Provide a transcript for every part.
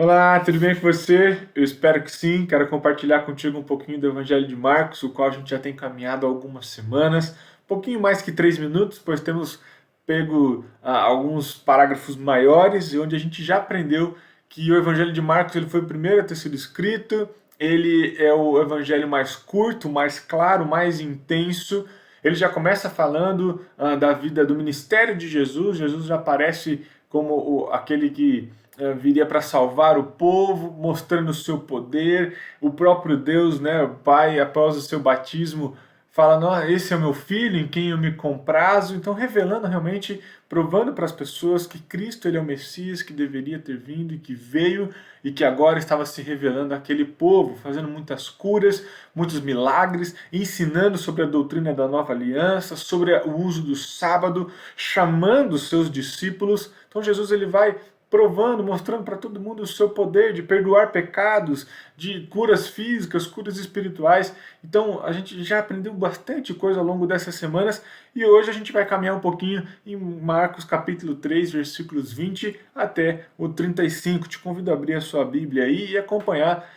Olá, tudo bem com você? Eu espero que sim. Quero compartilhar contigo um pouquinho do Evangelho de Marcos, o qual a gente já tem caminhado há algumas semanas, um pouquinho mais que 3 minutos, pois temos pego alguns parágrafos maiores, e onde a gente já aprendeu que o Evangelho de Marcos ele foi o primeiro a ter sido escrito, ele é o evangelho mais curto, mais claro, mais intenso. Ele já começa falando da vida do ministério de Jesus. Jesus já aparece como aquele que viria para salvar o povo, mostrando o seu poder. O próprio Deus, né, o Pai, após o seu batismo, fala: não, esse é o meu filho em quem eu me comprazo. Então, revelando realmente, provando para as pessoas que Cristo ele é o Messias que deveria ter vindo e que veio e que agora estava se revelando àquele povo, fazendo muitas curas, muitos milagres, ensinando sobre a doutrina da nova aliança, sobre o uso do sábado, chamando os seus discípulos. Então Jesus ele vai provando, mostrando para todo mundo o seu poder de perdoar pecados, de curas físicas, curas espirituais. Então a gente já aprendeu bastante coisa ao longo dessas semanas e hoje a gente vai caminhar um pouquinho em Marcos capítulo 3, versículos 20 até o 35. Te convido a abrir a sua Bíblia aí e acompanhar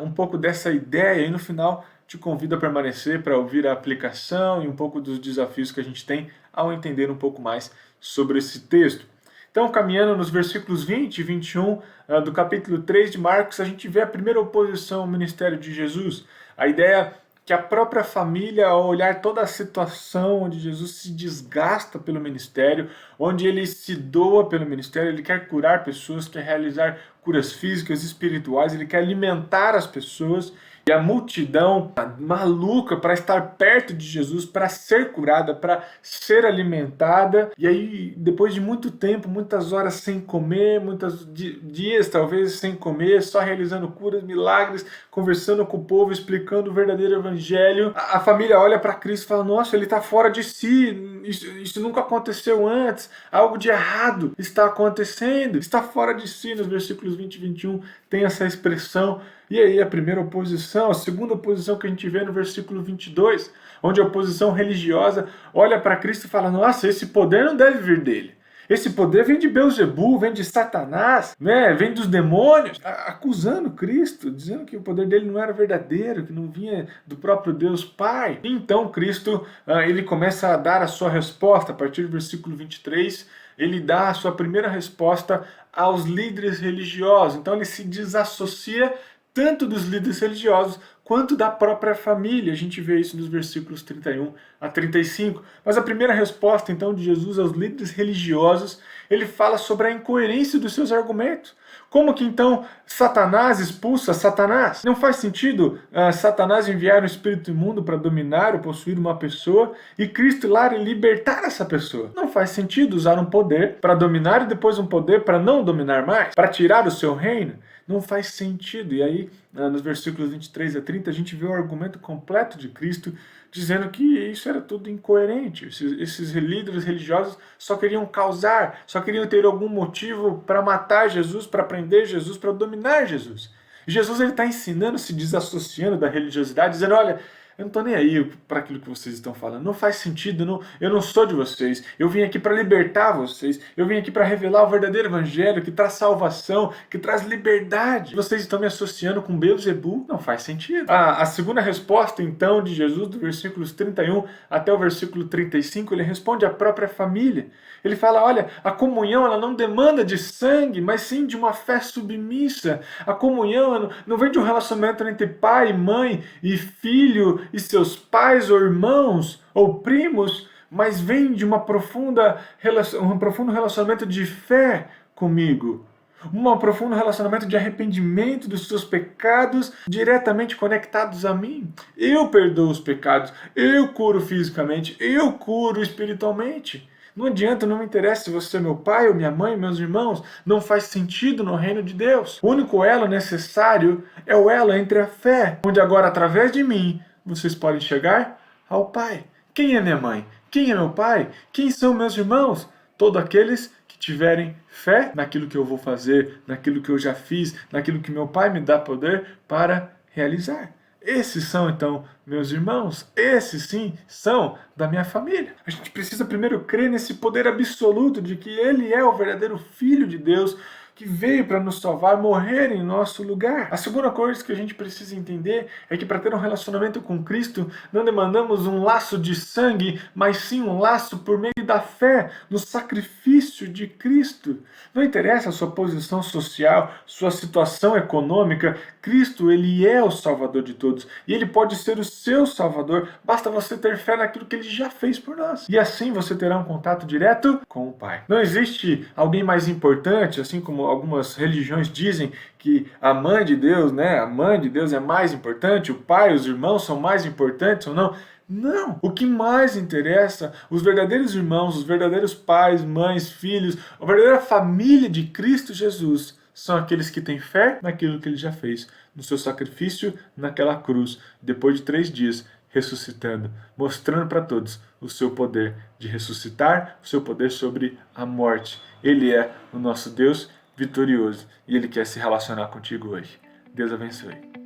um pouco dessa ideia e no final te convido a permanecer para ouvir a aplicação e um pouco dos desafios que a gente tem ao entender um pouco mais sobre esse texto. Então, caminhando nos versículos 20 e 21 do capítulo 3 de Marcos, a gente vê a primeira oposição ao ministério de Jesus. A ideia que a própria família, ao olhar toda a situação onde Jesus se desgasta pelo ministério, onde ele se doa pelo ministério, ele quer curar pessoas, quer realizar curas físicas, espirituais, ele quer alimentar as pessoas. E a multidão maluca para estar perto de Jesus, para ser curada, para ser alimentada. E aí, depois de muito tempo, muitas horas sem comer, muitos dias talvez sem comer, só realizando curas, milagres, conversando com o povo, explicando o verdadeiro evangelho, a família olha para Cristo e fala: nossa, ele está fora de si, isso nunca aconteceu antes, algo de errado está acontecendo, está fora de si. Nos versículos 20 e 21 tem essa expressão. E aí a primeira oposição, a segunda oposição que a gente vê no versículo 22, onde a oposição religiosa olha para Cristo e fala: nossa, esse poder não deve vir dele. Esse poder vem de Beelzebul, vem de Satanás, né? Vem dos demônios, acusando Cristo, dizendo que o poder dele não era verdadeiro, que não vinha do próprio Deus Pai. Então Cristo ele começa a dar a sua resposta a partir do versículo 23. Ele dá a sua primeira resposta aos líderes religiosos. Então ele se desassocia tanto dos líderes religiosos quanto da própria família. A gente vê isso nos versículos 31 a 35. Mas a primeira resposta, então, de Jesus aos líderes religiosos, ele fala sobre a incoerência dos seus argumentos. Como que, então, Satanás expulsa Satanás? Não faz sentido Satanás enviar um espírito imundo para dominar ou possuir uma pessoa e Cristo ir lá e libertar essa pessoa. Não faz sentido usar um poder para dominar e depois um poder para não dominar mais, para tirar o seu reino. Não faz sentido. E aí, nos versículos 23 a 30, a gente vê o argumento completo de Cristo, dizendo que isso era tudo incoerente. Esses líderes religiosos só queriam causar, só queriam ter algum motivo para matar Jesus, para prender Jesus, para dominar Jesus. E Jesus está ensinando, se desassociando da religiosidade, dizendo: olha, eu não estou nem aí para aquilo que vocês estão falando. Não faz sentido. Eu não sou de vocês. Eu vim aqui para libertar vocês. Eu vim aqui para revelar o verdadeiro evangelho que traz salvação, que traz liberdade. Vocês estão me associando com Beelzebul? Não faz sentido. A segunda resposta, então, de Jesus, do versículos 31 até o versículo 35, ele responde à própria família. Ele fala: olha, a comunhão ela não demanda de sangue, mas sim de uma fé submissa. A comunhão não vem de um relacionamento entre pai, mãe e filho e seus pais ou irmãos ou primos, mas vem de um profundo relacionamento de fé comigo. Um profundo relacionamento de arrependimento dos seus pecados diretamente conectados a mim. Eu perdoo os pecados, eu curo fisicamente, eu curo espiritualmente. Não adianta, não me interessa se você é meu pai ou minha mãe, meus irmãos, não faz sentido no reino de Deus. O único elo necessário é o elo entre a fé, onde agora, através de mim, vocês podem chegar ao Pai. Quem é minha mãe? Quem é meu pai? Quem são meus irmãos? Todos aqueles que tiverem fé naquilo que eu vou fazer, naquilo que eu já fiz, naquilo que meu pai me dá poder para realizar. Esses são, então, meus irmãos. Esses, sim, são da minha família. A gente precisa primeiro crer nesse poder absoluto de que Ele é o verdadeiro Filho de Deus, que veio para nos salvar, morrer em nosso lugar. A segunda coisa que a gente precisa entender é que para ter um relacionamento com Cristo, não demandamos um laço de sangue, mas sim um laço por meio da fé, no sacrifício de Cristo. Não interessa a sua posição social, sua situação econômica, Cristo, ele é o Salvador de todos. E ele pode ser o seu Salvador, basta você ter fé naquilo que ele já fez por nós. E assim você terá um contato direto com o Pai. Não existe alguém mais importante, assim como algumas religiões dizem que a mãe de Deus, né? A mãe de Deus é mais importante, o pai, os irmãos são mais importantes ou não? Não! O que mais interessa, os verdadeiros irmãos, os verdadeiros pais, mães, filhos, a verdadeira família de Cristo Jesus são aqueles que têm fé naquilo que ele já fez, no seu sacrifício naquela cruz, depois de 3 dias, ressuscitando, mostrando para todos o seu poder de ressuscitar, o seu poder sobre a morte. Ele é o nosso Deus vitorioso e ele quer se relacionar contigo hoje. Deus abençoe.